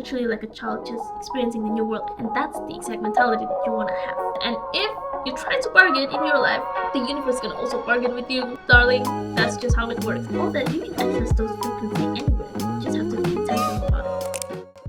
literally like a child just experiencing the new world, and that's the exact mentality that you want to have. And if you try to bargain in your life, the universe is gonna also bargain with you, darling. That's just how it works. All that you can access those frequencies anywhere. You just have to be intentional about it.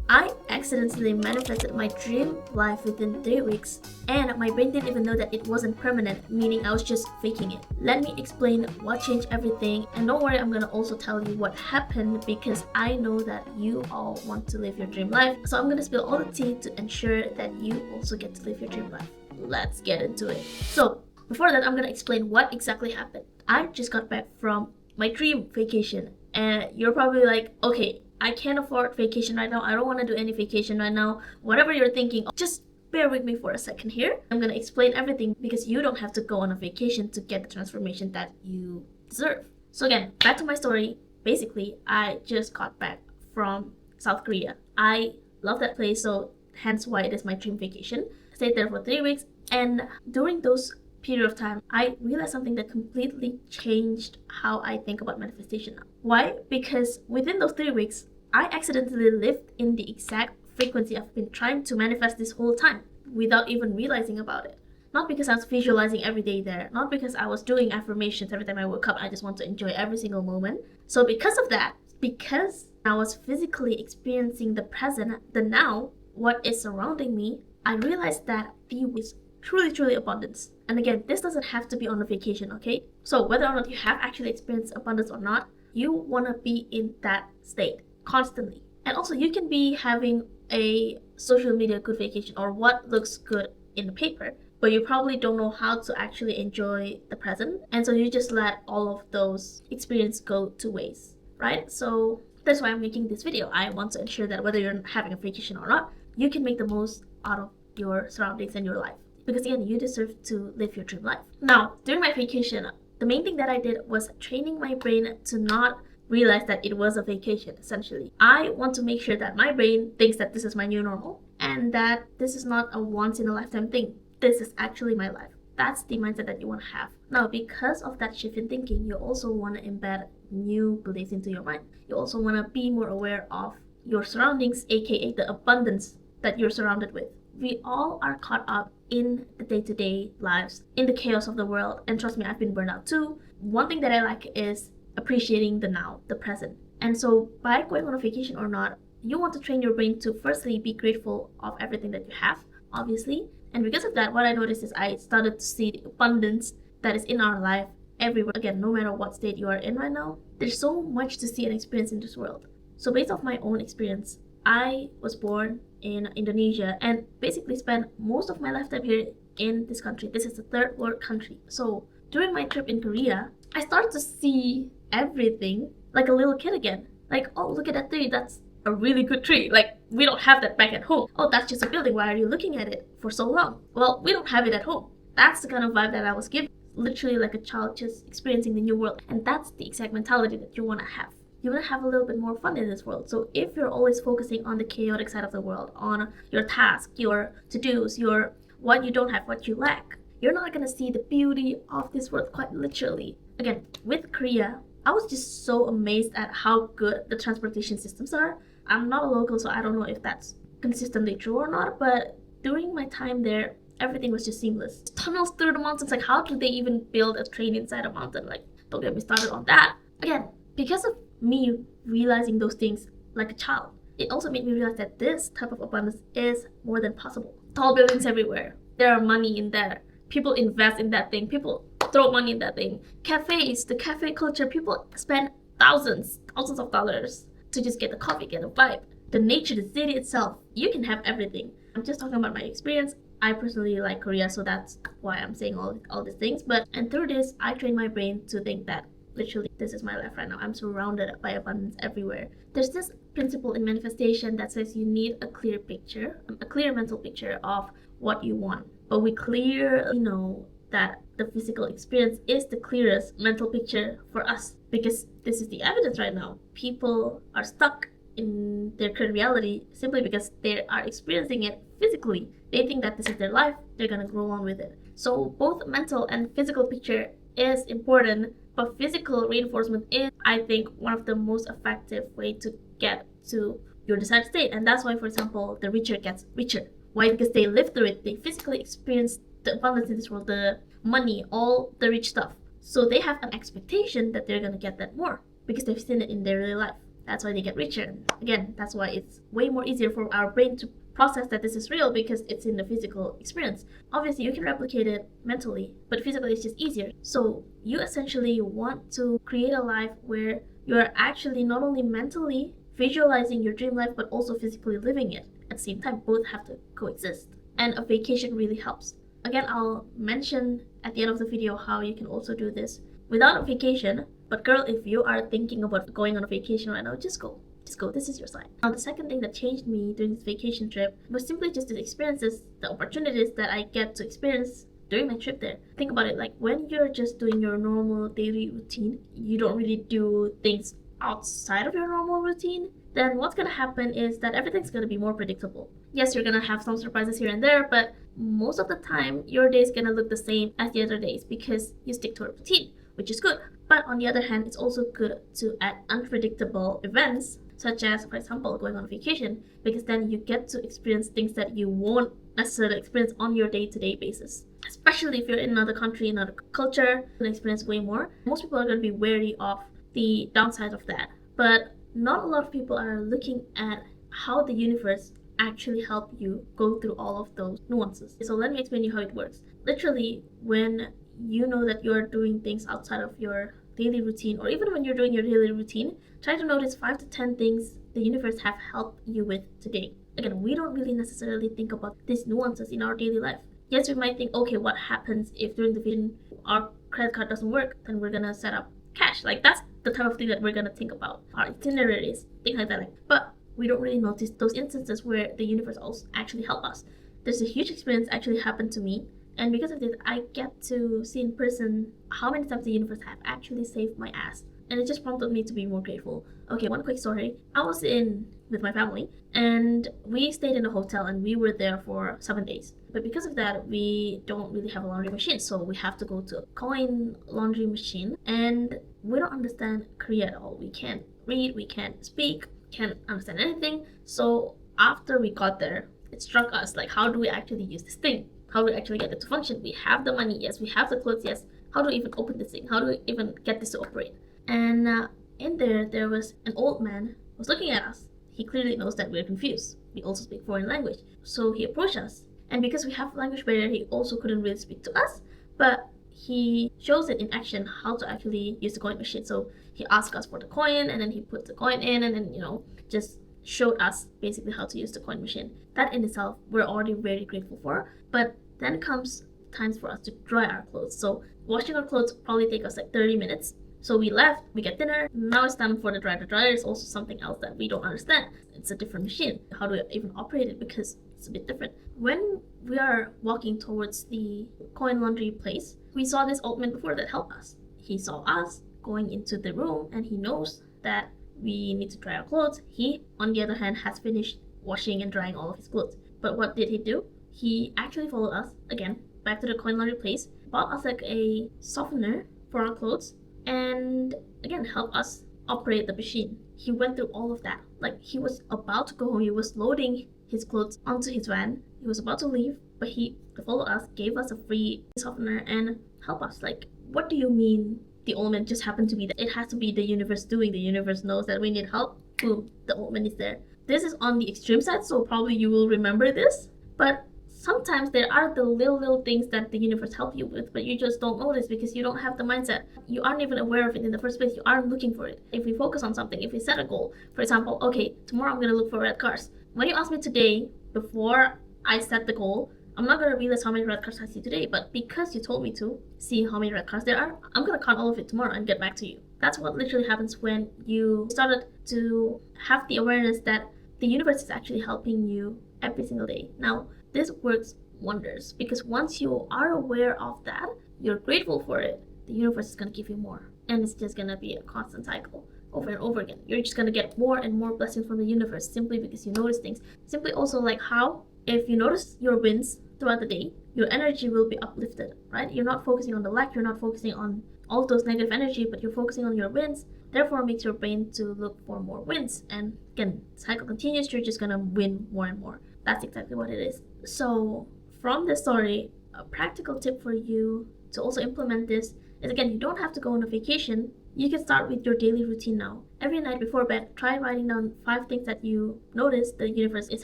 I accidentally manifested my dream life within 3 weeks, and my brain didn't even know that it wasn't permanent, meaning I was just faking it. Let me explain what changed everything, and don't worry, I'm gonna also tell you what happened because I know that you all want to live your dream life. So I'm gonna spill all the tea to ensure that you also get to live your dream life. Let's get into it. So before that, I'm gonna explain what exactly happened. I just got back from my dream vacation, and you're probably like, okay, I can't afford vacation right now. I don't want to do any vacation right now. Whatever you're thinking, just bear with me for a second here. I'm going to explain everything because you don't have to go on a vacation to get the transformation that you deserve. So again, back to my story. Basically, I just got back from South Korea. I love that place, so hence why it is my dream vacation. I stayed there for 3 weeks, and during those period of time, I realized something that completely changed how I think about manifestation now. Why? Because within those 3 weeks, I accidentally lived in the exact frequency I've been trying to manifest this whole time without even realizing about it. Not because I was visualizing every day there, not because I was doing affirmations every time I woke up. I just want to enjoy every single moment. So because of that, because I was physically experiencing the present, the now, what is surrounding me, I realized that the is truly abundance. And again, this doesn't have to be on a vacation, okay? So whether or not you have actually experienced abundance or not, you want to be in that state constantly. And also, you can be having a social media good vacation or what looks good in the paper, but you probably don't know how to actually enjoy the present, and so you just let all of those experiences go to waste, right? So that's why I'm making this video. I want to ensure that whether you're having a vacation or not, you can make the most out of your surroundings and your life, because again, you deserve to live your dream life. Now, during my vacation, the main thing that I did was training my brain to not realize that it was a vacation. Essentially, I want to make sure that my brain thinks that this is my new normal and that this is not a once in a lifetime thing. This is actually my life. That's the mindset that you want to have. Now, because of that shift in thinking, you also want to embed new beliefs into your mind. You also want to be more aware of your surroundings, aka the abundance that you're surrounded with. We all are caught up in the day-to-day lives, in the chaos of the world, and trust me, I've been burned out too. One thing that I like is appreciating the now, the present. And so by going on a vacation or not, you want to train your brain to firstly be grateful of everything that you have, obviously. And because of that, what I noticed is I started to see the abundance that is in our life everywhere. Again, no matter what state you are in right now, there's so much to see and experience in this world. So based off my own experience, I was born in Indonesia and basically spent most of my lifetime here in this country. This is a third world country. So during my trip in Korea, I started to see everything like a little kid again. Like, oh, look at that tree. That's a really good tree. Like, we don't have that back at home. Oh, that's just a building. Why are you looking at it for so long? Well, we don't have it at home. That's the kind of vibe that I was given. Literally like a child just experiencing the new world. And that's the exact mentality that you want to have. You want to have a little bit more fun in this world. So if you're always focusing on the chaotic side of the world, on your task, your to-dos, your what you don't have, what you lack, you're not going to see the beauty of this world, quite literally. Again, with Korea, I was just so amazed at how good the transportation systems are. I'm not a local, so I don't know if that's consistently true or not, but during my time there, everything was just seamless. Tunnels through the mountains, like how do they even build a train inside a mountain? Like, don't get me started on that. Again, because of me realizing those things like a child, it also made me realize that this type of abundance is more than possible. Tall buildings everywhere. There are money in there. People invest in that thing. People throw money in that thing. Cafes, the cafe culture, people spend thousands of dollars to just get a coffee, get a vibe. The nature, the city itself, you can have everything. I'm just talking about my experience. I personally like Korea, so that's why I'm saying all these things. And through this, I train my brain to think that literally this is my life right now. I'm surrounded by abundance everywhere. There's this principle in manifestation that says you need a clear picture, a clear mental picture of what you want. But we clearly know that the physical experience is the clearest mental picture for us, because this is the evidence right now. People are stuck in their current reality simply because they are experiencing it physically. They think that this is their life, they're gonna grow on with it. So both mental and physical picture is important, but physical reinforcement is, I think, one of the most effective way to get to your desired state. And that's why, for example, the richer gets richer. Why? Because they live through it. They physically experience the abundance in this world, the money, all the rich stuff. So they have an expectation that they're going to get that more because they've seen it in their real life. That's why they get richer. And again, that's why it's way more easier for our brain to process that this is real because it's in the physical experience. Obviously, you can replicate it mentally, but physically it's just easier. So you essentially want to create a life where you're actually not only mentally visualizing your dream life, but also physically living it at the same time. Both have to coexist. And a vacation really helps. Again, I'll mention at the end of the video how you can also do this without a vacation. But girl, if you are thinking about going on a vacation right now, just go. Just go. This is your sign. Now, the second thing that changed me during this vacation trip was simply just the experiences, the opportunities that I get to experience during my trip there. Think about it, like when you're just doing your normal daily routine, you don't really do things outside of your normal routine, then what's gonna happen is that everything's gonna be more predictable. Yes, you're gonna have some surprises here and there, but most of the time, your day is gonna look the same as the other days because you stick to a routine, which is good. But on the other hand, it's also good to add unpredictable events, such as, for example, going on vacation, because then you get to experience things that you won't necessarily experience on your day-to-day basis. Especially if you're in another country, another culture, you're gonna experience way more. Most people are gonna be wary of the downside of that. But not a lot of people are looking at how the universe actually help you go through all of those nuances. So let me explain you how it works. Literally, when you know that you're doing things outside of your daily routine, or even when you're doing your daily routine, try to notice 5 to 10 things the universe have helped you with today. Again, we don't really necessarily think about these nuances in our daily life. Yes, we might think, okay, what happens if during the vision our credit card doesn't work? Then we're gonna set up cash. Like that's the type of thing that we're gonna think about. Our itineraries, things like that. But we don't really notice those instances where the universe also actually help us. There's a huge experience actually happened to me, and because of this, I get to see in person how many times the universe have actually saved my ass. And it just prompted me to be more grateful. Okay, one quick story. I was in with my family and we stayed in a hotel and we were there for 7 days. But because of that, we don't really have a laundry machine, so we have to go to a coin laundry machine, and we don't understand Korea at all. We can't read, we can't speak, can't understand anything. So after we got there, it struck us, like, how do we actually use this thing? How do we actually get it to function? We have the money, yes. We have the clothes, yes. How do we even open this thing? How do we even get this to operate? And in there was an old man who was looking at us. He clearly knows that we're confused. We also speak foreign language. So he approached us. And because we have language barrier, he also couldn't really speak to us. But he shows it in action how to actually use the coin machine. So he asked us for the coin, and then he put the coin in, and then, just showed us basically how to use the coin machine. That in itself, we're already very grateful for. But then comes times for us to dry our clothes. So washing our clothes probably take us like 30 minutes. So we left, we get dinner, now it's time for the dryer. The dryer is also something else that we don't understand. It's a different machine. How do we even operate it? Because it's a bit different. When we are walking towards the coin laundry place, we saw this old man before that helped us. He saw us going into the room and he knows that we need to dry our clothes. He, on the other hand, has finished washing and drying all of his clothes. But what did he do? He actually followed us, again, back to the coin laundry place, bought us like a softener for our clothes, and again help us operate the machine. He went through all of that. Like, he was about to go home, he was loading his clothes onto his van, he was about to leave, but he followed us, gave us a free softener, and helped us. Like, what do you mean the old man just happened to be there? It has to be the universe doing. The universe knows that we need help. Boom, the old man is there. This is on the extreme side, so probably you will remember this, but sometimes there are the little things that the universe help you with, but you just don't notice because you don't have the mindset. You aren't even aware of it in the first place. You aren't looking for it. If we focus on something, if we set a goal, for example, okay, tomorrow I'm going to look for red cars. When you ask me today, before I set the goal, I'm not going to realize how many red cars I see today, but because you told me to see how many red cars there are, I'm going to count all of it tomorrow and get back to you. That's what literally happens when you started to have the awareness that the universe is actually helping you every single day. Now, this works wonders because once you are aware of that, you're grateful for it, the universe is going to give you more. And it's just going to be a constant cycle over and over again. You're just going to get more and more blessings from the universe simply because you notice things. Simply also like how if you notice your wins throughout the day, your energy will be uplifted, right? You're not focusing on the lack, you're not focusing on all of those negative energy, but you're focusing on your wins. therefore makes your brain to look for more wins. And again, cycle continues, you're just gonna win more and more. That's exactly what it is. So from this story, a practical tip for you to also implement this is, again, you don't have to go on a vacation. You can start with your daily routine now. Every night before bed, try writing down 5 things that you notice the universe is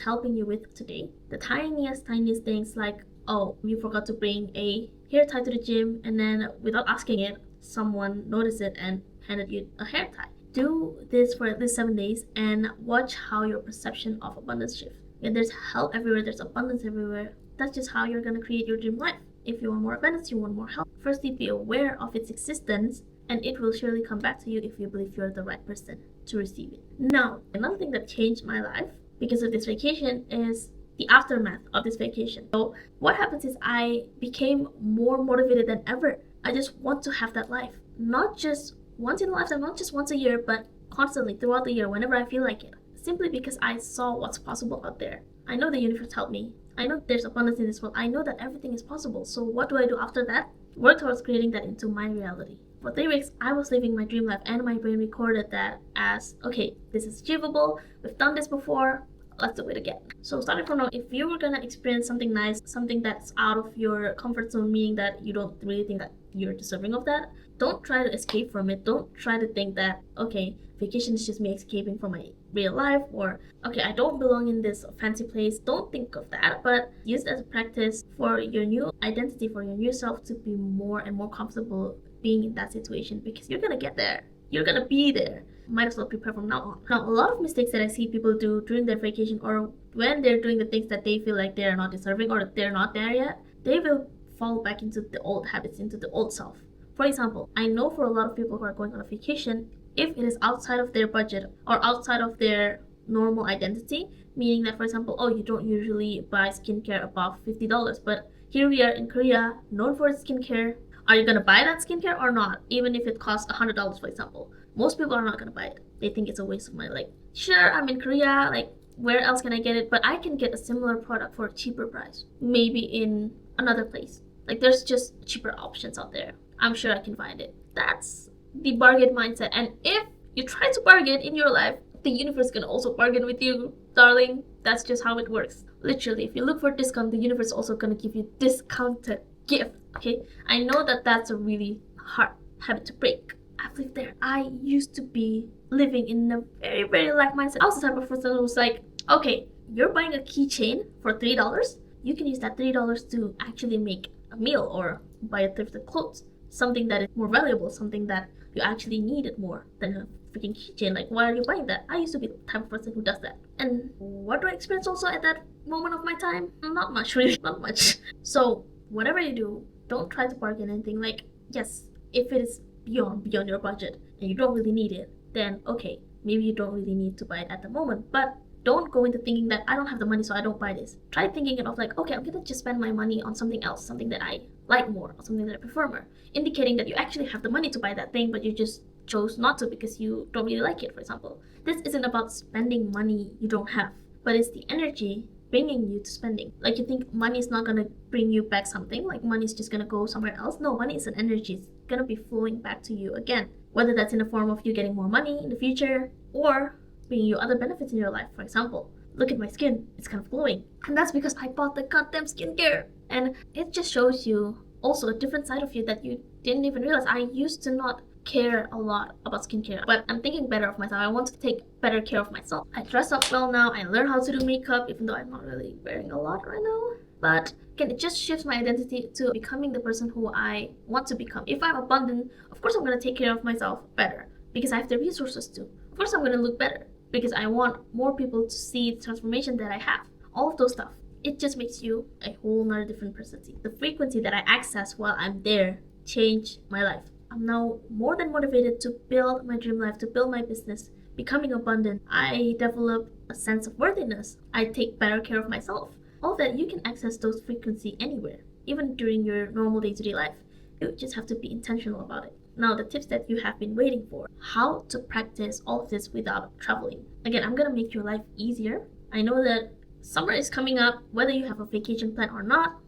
helping you with today. The tiniest things, like, oh, you forgot to bring a hair tie to the gym, and then without asking it, someone noticed it and handed you a hair tie. Do this for at least 7 days and watch how your perception of abundance shifts. And there's help everywhere, there's abundance everywhere. That's just how you're gonna create your dream life. If you want more abundance, you want more help. Firstly, be aware of its existence, and it will surely come back to you if you believe you're the right person to receive it. Now, another thing that changed my life because of this vacation is the aftermath of this vacation. So what happens is I became more motivated than ever. I just want to have that life. Not just once in a lifetime, not just once a year, but constantly throughout the year whenever I feel like it. Simply because I saw what's possible out there. I know the universe helped me. I know there's abundance in this world. I know that everything is possible. So what do I do after that? Work towards creating that into my reality. For 3 weeks, I was living my dream life, and my brain recorded that as, okay, this is achievable. We've done this before. Let's do it again. So starting from now, if you were gonna experience something nice, something that's out of your comfort zone, meaning that you don't really think that you're deserving of that, don't try to escape from it. Don't try to think that, okay, vacation is just me escaping from my real life, or okay, I don't belong in this fancy place. Don't think of that, but use it as a practice for your new identity, for your new self to be more and more comfortable being in that situation, because you're gonna get there. You're gonna be there. Might as well prepare from now on. Now, a lot of mistakes that I see people do during their vacation, or when they're doing the things that they feel like they're not deserving or they're not there yet, they will fall back into the old habits, into the old self. For example, I know for a lot of people who are going on a vacation, if it is outside of their budget or outside of their normal identity, meaning that, for example, oh, you don't usually buy skincare above $50, but here we are in Korea, known for its skincare. Are you gonna buy that skincare or not? Even if it costs $100, for example. Most people are not gonna buy it. They think it's a waste of money. Like, sure, I'm in Korea, like, where else can I get it? But I can get a similar product for a cheaper price. Maybe in another place. Like, there's just cheaper options out there. I'm sure I can find it. That's the bargain mindset. And if you try to bargain in your life, the universe is gonna also bargain with you, darling. That's just how it works. Literally, if you look for discount, the universe is also gonna give you discounted gift. Okay, I know that that's a really hard habit to break. I've lived there. I used to be living in a very lack mindset. I was the type of person who was like, okay, you're buying a keychain for $3. You can use that $3 to actually make a meal or buy a thrifted clothes. Something that is more valuable, something that you actually needed more than a freaking keychain. Like, why are you buying that? I used to be the type of person who does that. And what do I experience also at that moment of my time? Not much, really. Not much. So whatever you do, don't try to bargain anything. Like, yes, if it is beyond your budget and you don't really need it, then okay, maybe you don't really need to buy it at the moment. But don't go into thinking that I don't have the money, so I don't buy this. Try thinking of like, okay, I'm gonna just spend my money on something else, something that I like more, or something that I prefer more, indicating that you actually have the money to buy that thing, but you just chose not to because you don't really like it, for example. This isn't about spending money you don't have, but it's the energy bringing you to spending. Like, you think money is not gonna bring you back something, like money is just gonna go somewhere else. No, money is an energy. It's gonna be flowing back to you again, whether that's in the form of you getting more money in the future or bringing you other benefits in your life. For example, look at my skin, it's kind of glowing, and that's because I bought the goddamn skincare. And it just shows you also a different side of you that you didn't even realize. I used to not care a lot about skincare, but I'm thinking better of myself. I want to take better care of myself. I dress up well now. I learn how to do makeup, even though I'm not really wearing a lot right now. But again, it just shifts my identity to becoming the person who I want to become. If I'm abundant, of course I'm going to take care of myself better because I have the resources to. Of course I'm going to look better because I want more people to see the transformation that I have. All of those stuff. It just makes you a whole nother different personality. The frequency that I access while I'm there changed my life. I'm now more than motivated to build my dream life, to build my business, becoming abundant. I develop a sense of worthiness. I take better care of myself. All that, you can access those frequency anywhere, even during your normal day-to-day life. You just have to be intentional about it. Now, the tips that you have been waiting for. How to practice all of this without traveling. Again, I'm gonna make your life easier. I know that summer is coming up, whether you have a vacation plan or not.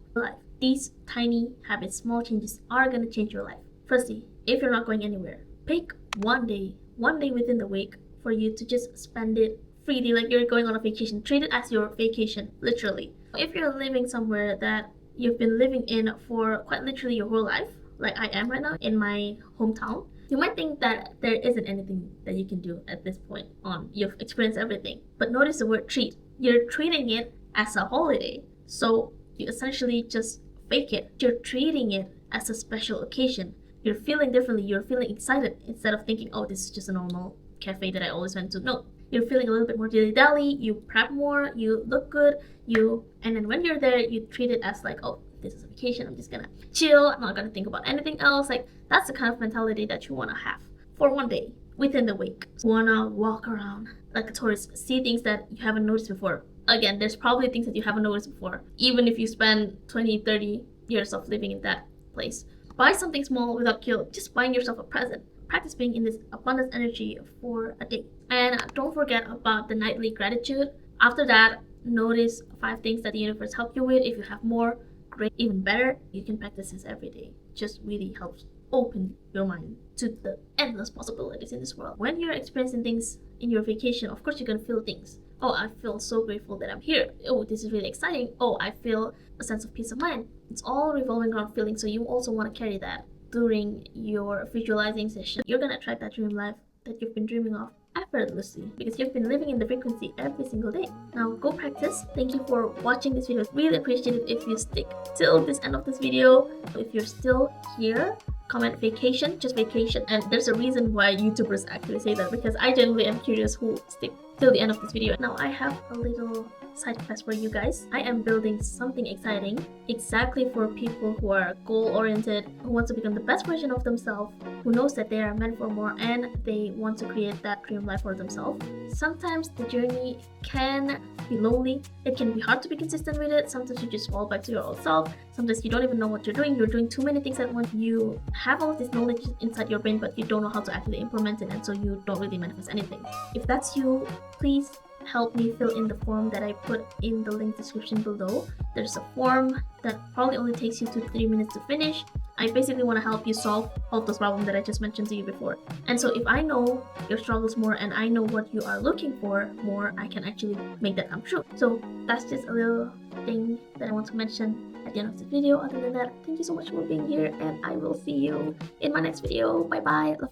These tiny habits, small changes are gonna change your life. Firstly, if you're not going anywhere, pick one day, one day within the week for you to just spend it freely, like you're going on a vacation. Treat it as your vacation, literally. If you're living somewhere that you've been living in for quite literally your whole life, like I am right now in my hometown, you might think that there isn't anything that you can do at this point on. You've experienced everything. But notice the word treat. You're treating it as a holiday. So you essentially just fake it. You're treating it as a special occasion. You're feeling differently. You're feeling excited instead of thinking, oh, this is just a normal cafe that I always went to. No, you're feeling a little bit more dilly-dally. You prep more. You look good. And then when you're there, you treat it as like, oh, this is a vacation. I'm just gonna chill. I'm not gonna think about anything else. Like, that's the kind of mentality that you want to have for one day within the week. You want to walk around like a tourist, see things that you haven't noticed before. Again, there's probably things that you haven't noticed before, even if you spend 20-30 years of living in that place. Buy something small without guilt. Just buying yourself a present. Practice being in this abundance energy for a day. And don't forget about the nightly gratitude. After that, notice 5 things that the universe helped you with. If you have more, great, even better. You can practice this every day. Just really helps open your mind to the endless possibilities in this world. When you're experiencing things in your vacation, of course you're gonna feel things. Oh, I feel so grateful that I'm here. Oh, this is really exciting. Oh, I feel a sense of peace of mind. It's all revolving around feelings, so you also want to carry that during your visualizing session. You're gonna attract that dream life that you've been dreaming of effortlessly because you've been living in the frequency every single day. Now go practice. Thank you for watching this video. Really appreciate it if you stick till this end of this video. If you're still here, comment vacation, just vacation. And there's a reason why YouTubers actually say that, because I genuinely am curious who stick till the end of this video. Now I have a little side quest for you guys. I am building something exciting exactly for people who are goal-oriented, who want to become the best version of themselves, who knows that they are meant for more and they want to create that dream life for themselves. Sometimes the journey can be lonely. It can be hard to be consistent with it. Sometimes you just fall back to your old self. Sometimes you don't even know what you're doing. You're doing too many things at once. You have all of this knowledge inside your brain, but you don't know how to actually implement it, and so you don't really manifest anything. If that's you, please help me fill in the form that I put in the link description below. There's a form that probably only takes you 2 to 3 minutes to finish. I basically want to help you solve all those problems that I just mentioned to you before. And so if I know your struggles more and I know what you are looking for more, I can actually make that come true. So that's just a little thing that I want to mention at the end of the video. Other than that, thank you so much for being here, and I will see you in my next video. Bye bye. Love you.